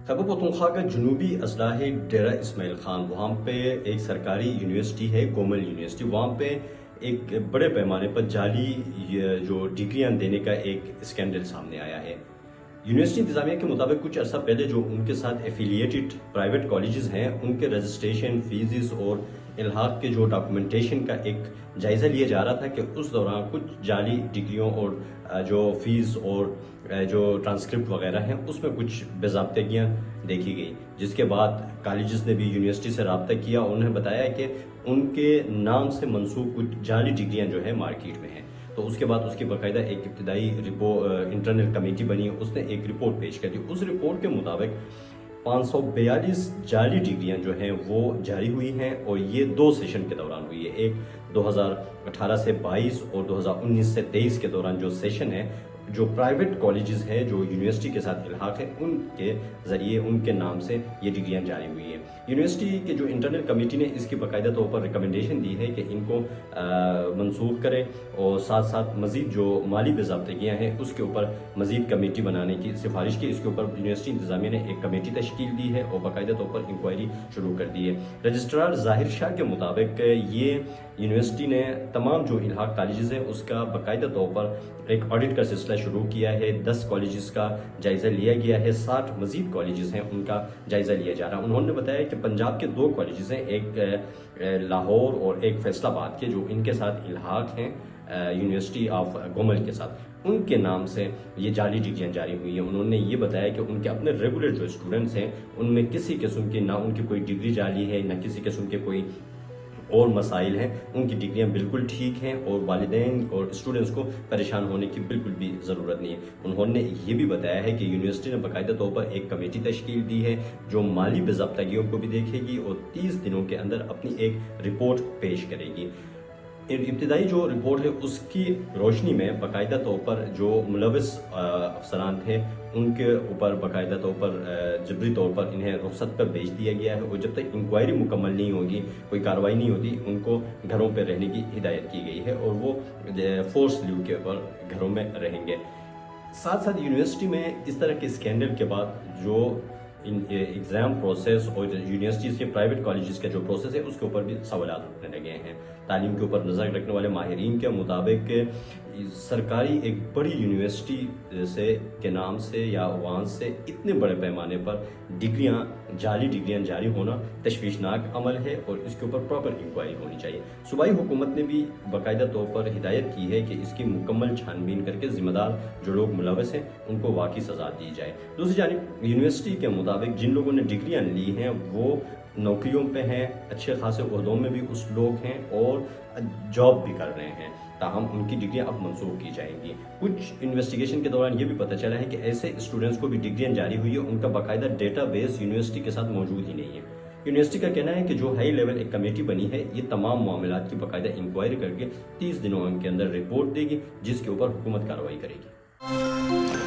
خیبر پختونخوا کا جنوبی اضلاع ہے ڈیرہ اسماعیل خان، وہاں پہ ایک سرکاری یونیورسٹی ہے گومل یونیورسٹی، وہاں پہ ایک بڑے پیمانے پر جعلی جو ڈگریاں دینے کا ایک اسکینڈل سامنے آیا ہے۔ یونیورسٹی انتظامیہ کے مطابق کچھ عرصہ پہلے جو ان کے ساتھ ایفیلیٹڈ پرائیویٹ کالجز ہیں ان کے رجسٹریشن فیسز اور الحاق کے جو ڈاکومنٹیشن کا ایک جائزہ لیا جا رہا تھا کہ اس دوران کچھ جعلی ڈگریوں اور جو فیس اور جو ٹرانسکرپٹ وغیرہ ہیں اس میں کچھ بے ضابطگیاں دیکھی گئی، جس کے بعد کالجز نے بھی یونیورسٹی سے رابطہ کیا اور انہیں بتایا کہ ان کے نام سے منسوب کچھ جعلی ڈگریاں جو ہے مارکیٹ میں ہیں۔ تو اس کے بعد اس کی باقاعدہ ایک ابتدائی انٹرنل کمیٹی بنی، اس نے ایک رپورٹ پیش کر دی۔ اس رپورٹ کے مطابق 542 جعلی ڈگریاں جو ہیں وہ جاری ہوئی ہیں اور یہ 2 سیشن کے دوران ہوئی ہے، ایک 2018 سے 22 اور 2019 سے 23 کے دوران جو سیشن ہے، جو پرائیویٹ کالجز ہیں جو یونیورسٹی کے ساتھ الحاق ہے ان کے ذریعے ان کے نام سے یہ ڈگریاں جاری ہوئی ہیں۔ یونیورسٹی کے جو انٹرنل کمیٹی نے اس کی باقاعدہ طور پر ریکمنڈیشن دی ہے کہ ان کو منسوخ کریں اور ساتھ ساتھ مزید جو مالی بے ضابطگیاں ہیں اس کے اوپر مزید کمیٹی بنانے کی سفارش کی۔ اس کے اوپر یونیورسٹی انتظامیہ نے ایک کمیٹی تشکیل دی ہے اور باقاعدہ طور پر انکوائری شروع کر دی ہے۔ رجسٹرار ظاہر شاہ کے مطابق یہ یونیورسٹی نے تمام جو الحاق کالجز ہیں اس کا باقاعدہ طور پر ایک آڈٹ کا سلسلہ شروع کیا ہے، 10 کالجز کا جائزہ لیا گیا ہے، 60 مزید کالجز ہیں ان کا جائزہ لیا جا رہا ہے۔ انہوں نے بتایا کہ پنجاب کے 2 کالجز ہیں، ایک لاہور اور ایک فیصل آباد کے، جو ان کے ساتھ الحاق ہیں یونیورسٹی آف گومل کے ساتھ، ان کے نام سے یہ جعلی ڈگریاں جاری ہوئی ہیں۔ انہوں نے یہ بتایا کہ ان کے اپنے ریگولر جو اسٹوڈنٹس ہیں ان میں کسی قسم کی نہ ان کی کوئی ڈگری جعلی ہے نہ کسی قسم کے کوئی اور مسائل ہیں، ان کی ڈگریاں بالکل ٹھیک ہیں اور والدین اور اسٹوڈنٹس کو پریشان ہونے کی بالکل بھی ضرورت نہیں ہے۔ انہوں نے یہ بھی بتایا ہے کہ یونیورسٹی نے باقاعدہ طور پر ایک کمیٹی تشکیل دی ہے جو مالی بے ضابطگیوں کو بھی دیکھے گی اور 30 دنوں کے اندر اپنی ایک رپورٹ پیش کرے گی۔ ابتدائی جو رپورٹ ہے اس کی روشنی میں باقاعدہ طور پر جو ملوث افسران تھے ان کے اوپر باقاعدہ طور پر جبری طور پر انہیں رخصت پر بھیج دیا گیا ہے اور جب تک انکوائری مکمل نہیں ہوگی، کوئی کارروائی نہیں ہوتی، ان کو گھروں پہ رہنے کی ہدایت کی گئی ہے اور وہ فورس لیو کے اوپر گھروں میں رہیں گے۔ ساتھ ساتھ یونیورسٹی میں اس طرح کے اسکینڈل کے بعد جو ایگزام پروسیس اور یونیورسٹیز کے پرائیویٹ کالجز کا جو پروسیس ہے اس کے اوپر بھی سوالات اٹھنے لگے ہیں۔ تعلیم کے اوپر نظر رکھنے والے ماہرین کے مطابق سرکاری ایک بڑی یونیورسٹی کے نام سے یا وہاں سے اتنے بڑے پیمانے پر جعلی ڈگریاں جاری ہونا تشویشناک عمل ہے اور اس کے اوپر پراپر انکوائری ہونی چاہیے۔ صوبائی حکومت نے بھی باقاعدہ طور پر ہدایت کی ہے کہ اس کی مکمل چھان بین کر کے ذمہ دار جو لوگ ملوث ہیں ان کو واقعی سزا دی جائے۔ دوسری جانب یونیورسٹی کے مطابق جن لوگوں نے ڈگریاں لی ہیں وہ نوکریوں پہ ہیں، اچھے خاصے عہدوں میں بھی اس لوگ ہیں اور جاب بھی کر رہے ہیں، تاہم ان کی ڈگریاں اب منسوخ کی جائیں گی۔ کچھ انویسٹیگیشن کے دوران یہ بھی پتہ چلا ہے کہ ایسے اسٹوڈنٹس کو بھی ڈگریاں جاری ہوئی ہے، ان کا باقاعدہ ڈیٹا بیس یونیورسٹی کے ساتھ موجود ہی نہیں ہے۔ یونیورسٹی کا کہنا ہے کہ جو ہائی لیول ایک کمیٹی بنی ہے یہ تمام معاملات کی باقاعدہ انکوائری کر کے 30 دنوں کے اندر رپورٹ دے گی جس کے اوپر حکومت کارروائی کرے گی۔